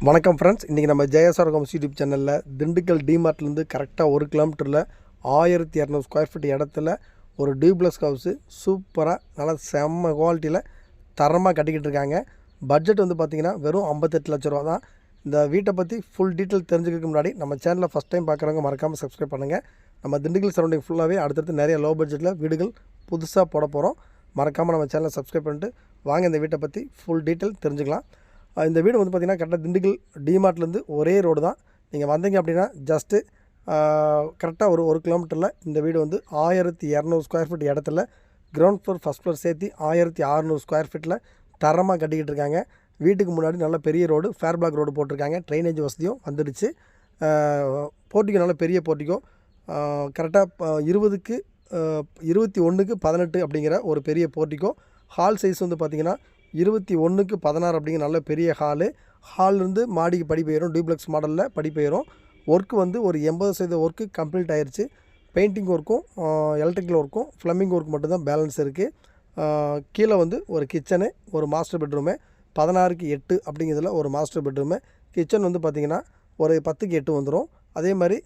வணக்கம் ஃப்ரெண்ட்ஸ், இன்றைக்கி நம்ம ஜெயசார் ஹோம்ஸ் யூடியூப் சேனலில் திண்டுக்கல் டிமார்ட்லேருந்து கரெக்டாக 1 கிலோமீட்டரில் 1200 ஸ்கொயர் ஃபீட் இடத்துல ஒரு டியூப்ளக்ஸ் ஹவுஸு சூப்பராக நல்லா செம்ம குவாலிட்டியில் தரமாக கட்டிக்கிட்டு இருக்காங்க. பட்ஜெட் வந்து பார்த்திங்கன்னா வெறும் 58 லட்ச ரூபா தான். இந்த வீட்டை பற்றி ஃபுல் டீட்டெயில் தெரிஞ்சுக்கிறதுக்கு முன்னாடி நம்ம சேனலில் ஃபஸ்ட் டைம் பார்க்குறவங்க மறக்காமல் சப்ஸ்கிரைப் பண்ணுங்கள். நம்ம திண்டுக்கல் சரௌண்டிங் ஃபுல்லாகவே அடுத்தடுத்து நிறைய லோ பட்ஜெட்டில் வீடுகள் புதுசாக போட போகிறோம். மறக்காமல் நம்ம சேனலை சப்ஸ்கிரைப் பண்ணிட்டு வாங்க இந்த வீட்டை பற்றி ஃபுல் டீட்டெயில் தெரிஞ்சுக்கலாம். இந்த வீடு வந்து பார்த்திங்கன்னா கரெக்டாக திண்டுக்கல் டிமார்ட்லேருந்து ஒரே ரோடு தான். நீங்கள் வந்தீங்க அப்படின்னா ஜஸ்ட்டு கரெக்டாக ஒரு கிலோமீட்டரில் இந்த வீடு வந்து 1200 ஸ்கொயர் ஃபீட் இடத்துல கிரவுண்ட் ஃப்ளோர் ஃபஸ்ட் ஃப்ளோர் சேர்த்து 1600 ஸ்கொயர் ஃபீட்டில் தரமாக கட்டிக்கிட்டு இருக்காங்க. வீட்டுக்கு முன்னாடி நல்ல பெரிய ரோடு, ஃபேர் பிளாக் ரோடு போட்டிருக்காங்க. ட்ரைனேஜ் வசதியும் வந்துடுச்சு. போர்ட்டிகோ நல்ல பெரிய போர்ட்டிகோ, கரெக்டாக 20க்கு 21க்கு 18 அப்படிங்கிற ஒரு பெரிய போர்ட்டிகோ. ஹால் சைஸ் வந்து பார்த்திங்கன்னா 21க்கு 16 அப்படிங்கிற நல்ல பெரிய ஹால்லேருந்து மாடிக்கு படி போயிடும். டியூப்ளக்ஸ் மாடலில் படி போயிடும். ஒர்க்கு வந்து ஒரு 80% ஒர்க்கு கம்ப்ளீட் ஆயிடுச்சு. பெயிண்டிங் ஒர்க்கும் எலக்ட்ரிக்கல் ஒர்க்கும் ஃப்ளம்பிங் ஒர்க் மட்டும்தான் பேலன்ஸ் இருக்குது. கீழே வந்து ஒரு கிச்சனு, ஒரு மாஸ்டர் பெட்ரூமு, 16க்கு 8 அப்படிங்கிறதுல ஒரு மாஸ்டர் பெட்ரூமு. கிச்சன் வந்து பார்த்திங்கன்னா ஒரு 10க்கு 8 வந்துடும். அதே மாதிரி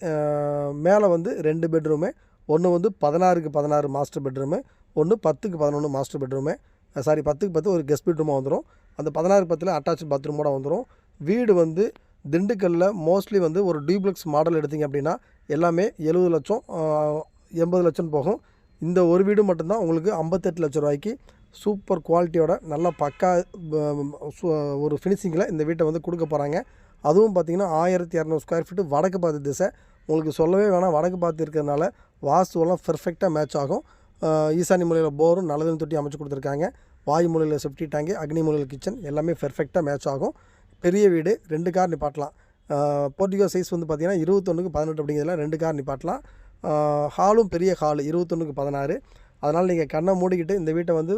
மேலே வந்து 2 பெட்ரூமு, ஒன்று வந்து 16க்கு 16 மாஸ்டர் பெட்ரூமு, ஒன்று 10க்கு 11 மாஸ்டர் பெட்ரூமு. 10க்கு 10 ஒரு கெஸ்ட் பெட்ரூமாக வந்துடும். அந்த 16க்கு 10 அட்டாச் பாத்ரூமோட வந்துடும். வீடு வந்து திண்டுக்கல்லில் மோஸ்ட்லி வந்து ஒரு டியூப்ளக்ஸ் மாடல் எடுத்திங்க அப்படின்னா எல்லாமே 70 லட்சம் 80 லட்சம் போகும். இந்த ஒரு வீடு மட்டும்தான் உங்களுக்கு 58 லட்ச ரூபாய்க்கு சூப்பர் குவாலிட்டியோட நல்லா பக்கா ஒரு ஃபினிஷிங்கில் இந்த வீட்டை வந்து கொடுக்க போகிறாங்க. அதுவும் பார்த்திங்கன்னா 1200 ஸ்கொயர் ஃபீட்டு வடக்கு பார்த்து திசை. உங்களுக்கு சொல்லவே வேணாம், வடக்கு பார்த்து இருக்கிறதுனால வாஸ்துவெல்லாம் பெர்ஃபெக்டாக மேட்ச் ஆகும். ஈசானி மூலையில் போரும் நல்லதுன்னு தொட்டி அமைச்சு கொடுத்துருக்காங்க. வாயு மூலையில் செப்டி டேங்கு, அக்னி மூலையில் கிச்சன் எல்லாமே பெர்ஃபெக்டாக மேட்ச் ஆகும். பெரிய வீடு, 2 கார் நிப்பாட்டலாம். போர்ட்டிகோ சைஸ் வந்து பார்த்திங்கன்னா 21க்கு 18 அப்படிங்கிறதுல 2 கார் நிப்பாட்டலாம். ஹாலும் பெரிய ஹாலு 21க்கு 16. அதனால் நீங்கள் கண்ணை மூடிக்கிட்டு இந்த வீட்டை வந்து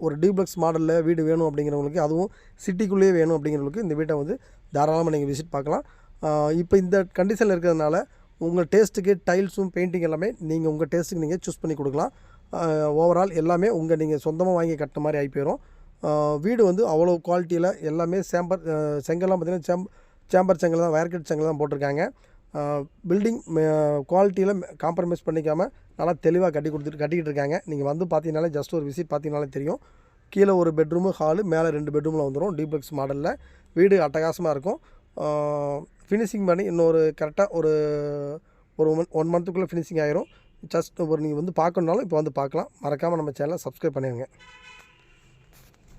ஒரு டியூப்ளக்ஸ் மாடலில் வீடு வேணும் அப்படிங்கிறவங்களுக்கு, அதுவும் சிட்டிக்குள்ளேயே வேணும் அப்படிங்கிறவங்களுக்கு இந்த வீட்டை வந்து தாராளமாக நீங்கள் விசிட் பார்க்கலாம். இப்போ இந்த கண்டிஷனில் இருக்கிறதுனால உங்கள் டேஸ்ட்டுக்கு டைல்ஸும் பெயிண்டிங் எல்லாமே நீங்கள் உங்கள் டேஸ்ட்டுக்கு நீங்கள் சூஸ் பண்ணி கொடுக்கலாம். ஓவரால் எல்லாமே நீங்கள் சொந்தமாக வாங்கி கட்டுற மாதிரி ஆகி போயிடும். வீடு வந்து அவ்வளோ குவாலிட்டியில் எல்லாமே செங்கல்லாம் பார்த்திங்கன்னா சேம்பர் செங்கல் தான், வயர்கட் செங்கல் தான் போட்டிருக்காங்க. பில்டிங் குவாலிட்டியில் காம்ப்ரமைஸ் பண்ணிக்காமல் நல்லா தெளிவாக கட்டிக்கிட்டு இருக்காங்க. நீங்கள் வந்து பார்த்தீங்கனாலே ஜஸ்ட் ஒரு விசிட் பார்த்தீங்கனாலே தெரியும். கீழே ஒரு பெட்ரூமு, ஹாலு, மேலே 2 பெட்ரூமில் வந்துடும். டியூப்ளக்ஸ் மாடலில் வீடு அட்டகாசமாக இருக்கும். ஃபினிஷிங் பண்ணி இன்னொரு கரெக்டாக ஒரு 1 மந்த்துக்குள்ளே ஃபினிஷிங் ஆகிரும். ஜஸ்ட் நீங்கள் வந்து பார்க்கணுன்னாலும் இப்போ வந்து பார்க்கலாம். மறக்காமல் நம்ம சேனலை சப்ஸ்கிரைப் பண்ணிடுங்க.